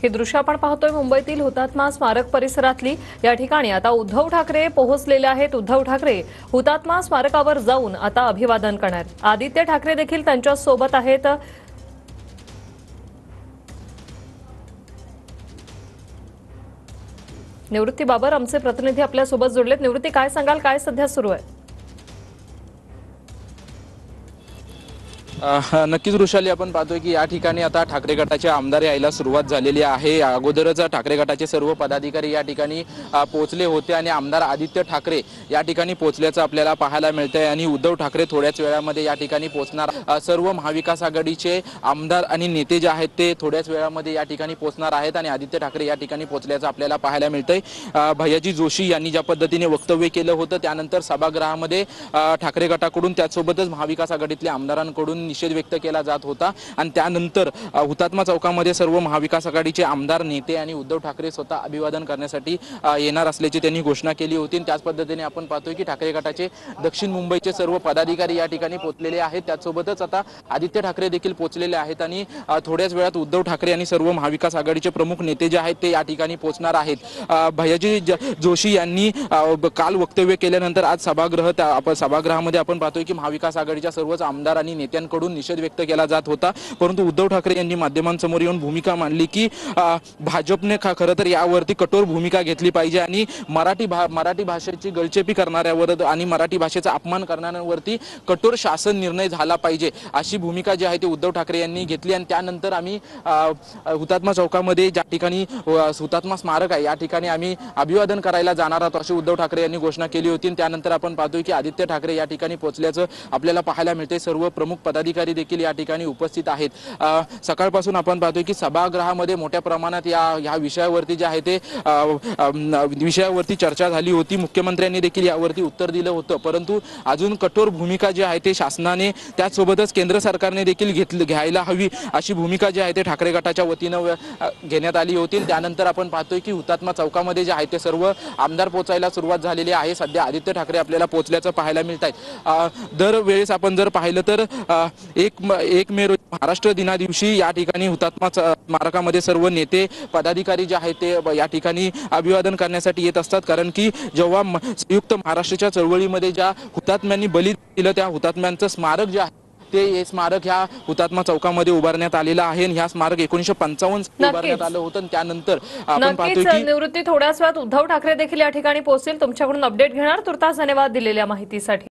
हे दृश्य आपण पाहतोय मुंबईतील हुतात्मा स्मारक परिसरातली। या ठिकाणी आता उद्धव ठाकरे पोहोचलेले आहेत। उद्धव ठाकरे हुतात्मा स्मारकावर जाऊन आता अभिवादन करणार। आदित्य ठाकरे देखील त्यांच्या सोबत आहेत। निवृत्ती बाबर आमचे प्रतिनिधी आपल्या सोबत जोडलेत। निवृत्ती, काय सांगाल, काय सध्या सुरू आहे? नक्कीच वृषाली, आपण पाहतोय की या ठिकाणी आता ठाकरे गटाचे आमदार यायला सुरुवात झालेली आहे। अगोदरच ठाकरे गटाचे सर्व पदाधिकारी या ठिकाणी पोहोचले होते आणि आमदार आदित्य ठाकरे या ठिकाणी पोहोचल्याचं आपल्याला पाहायला मिळतंय आणि उद्धव ठाकरे थोड्याच वेळामध्ये या ठिकाणी पोहोचणार। सर्व महाविकास आघाडीचे आमदार आणि नेते जे आहेत ते थोड्याच वेळामध्ये या ठिकाणी पोहोचणार आहेत आणि आदित्य ठाकरे या ठिकाणी पोहोचल्याचं आपल्याला पाहायला मिळतंय। भैयाजी जोशी यांनी ज्या पद्धतीने वक्तव्य केलं होतं त्यानंतर सभागृहामध्ये ठाकरे गटाकडून त्यासोबतच महाविकास आघाडीतल्या आमदारांकडून निषेध व्यक्त केला जात होता आणि त्यानंतर हुतात्मा चौकामध्ये सर्व महाविकास आघाडीचे आमदार, नेते आणि उद्धव ठाकरे स्वतः अभिवादन करण्यासाठी येणार असल्याची त्यांनी घोषणा केली होती। त्याच पद्धतीने आपण पाहतोय की ठाकरे गटाचे दक्षिण मुंबईचे सर्व पदाधिकारी या ठिकाणी पोहोचलेले आहेत। त्यासोबतच आता आदित्य ठाकरे देखील पोहोचलेले आहेत आणि थोड्याच वेळात उद्धव ठाकरे आणि सर्व महाविकास आघाडीचे प्रमुख नेते जे आहेत ते या ठिकाणी पोहोचणार आहेत। भैयाजी जोशी यांनी काल वक्तव्य केल्यानंतर आज सभागृहामध्ये आपण पाहतोय की महाविकास आघाडीच्या सर्वच आमदार आणि नेत्यांकडून निषेध व्यक्त केला जात होता, परंतु उद्धव ठाकरे यांनी माध्यमांसमोर येऊन भूमिका मांडली की भाजपने खरं तर यावरती कठोर भूमिका घेतली पाहिजे आणि मराठी भाषेची गळचेपी करणाऱ्यावर आणि मराठी भाषेचा अपमान करणाऱ्यांवरती कठोर शासन निर्णय झाला पाहिजे, अशी भूमिका जी आहे ती उद्धव ठाकरे यांनी घेतली। आणि त्यानंतर आम्ही हुतात्मा चौकामध्ये ज्या ठिकाणी हुतात्मा स्मारक आहे या ठिकाणी आम्ही अभिवादन करायला जाणार आहोत, अशी उद्धव ठाकरे यांनी घोषणा केली होती। त्यानंतर आपण पाहतोय की आदित्य ठाकरे या ठिकाणी पोहोचल्याचं आपल्याला पाहायला मिळते। सर्व प्रमुख पदाधिकारी देखील या ठिकाणी उपस्थित आहेत। सकाळपासून आपण पाहतोय की सभागृहामध्ये मोठ्या प्रमाणात या विषयावरती जे आहे ते विषयावरती चर्चा झाली होती। मुख्यमंत्र्यांनी देखील यावरती उत्तर दिलं होतं, परंतु अजून कठोर भूमिका जी आहे ते शासनाने त्याचसोबतच केंद्र सरकारने देखील घ्यायला हवी, अशी भूमिका जी आहे ते ठाकरे गटाच्या वतीनं घेण्यात आली होती। त्यानंतर आपण पाहतोय की हुतात्मा चौकामध्ये जे आहे ते सर्व आमदार पोहोचायला सुरुवात झालेली आहे। सध्या आदित्य ठाकरे आपल्याला पोहोचल्याचं पाहायला मिळत आहे। दरवेळेस आपण जर पाहिलं तर 1 मे रोजी महाराष्ट्र दिना दिवशी या ठिकाणी हुतात्मा स्मारकामध्ये सर्व नेते पदाधिकारी जे आहेत ते या ठिकाणी अभिवादन करण्यासाठी येत असतात, कारण की जेव्हा संयुक्त महाराष्ट्राच्या चळवळीमध्ये ज्या हुतात्म्यांनी बली दिलं त्या हुतात्म्यांचं स्मारक जे आहे ते हे स्मारक ह्या हुतात्मा चौकामध्ये उभारण्यात आलेलं आहे। ह्या स्मारक 1955 उभारण्यात आलं होतं। त्यानंतर आपण पाहतोय की निवृत्ती थोड्याच वेळात उद्धव ठाकरे देखील या ठिकाणी पोहोचतील। तुमच्याकडून अपडेट घेणार। तुर्तास धन्यवाद दिलेल्या माहितीसाठी।